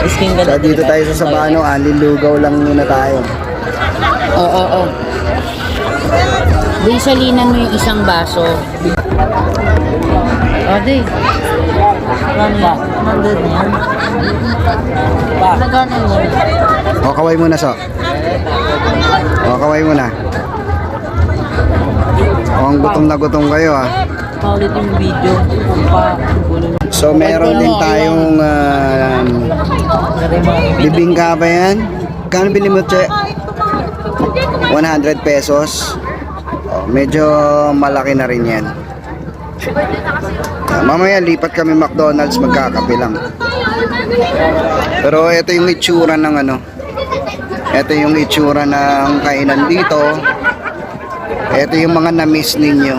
So dito tayo sa Sabano, Lugaw lang muna tayo. Oo. Di salinan mo yung isang baso. Ade. Nandun yan. Nagano mo? O, kaway muna, so. O, kaway muna. O, ang gutom na gutom kayo, ha. Paulit yung video. So, meron din tayong bibingka ba yan? Kano bili mo, Che? 100 pesos. O, medyo malaki na rin yan. Mamaya lipat kami McDonald's, magkakape lang. Pero ito yung itsura ng ano. Ito yung itsura ng kainan dito. Ito yung mga na-miss ninyo.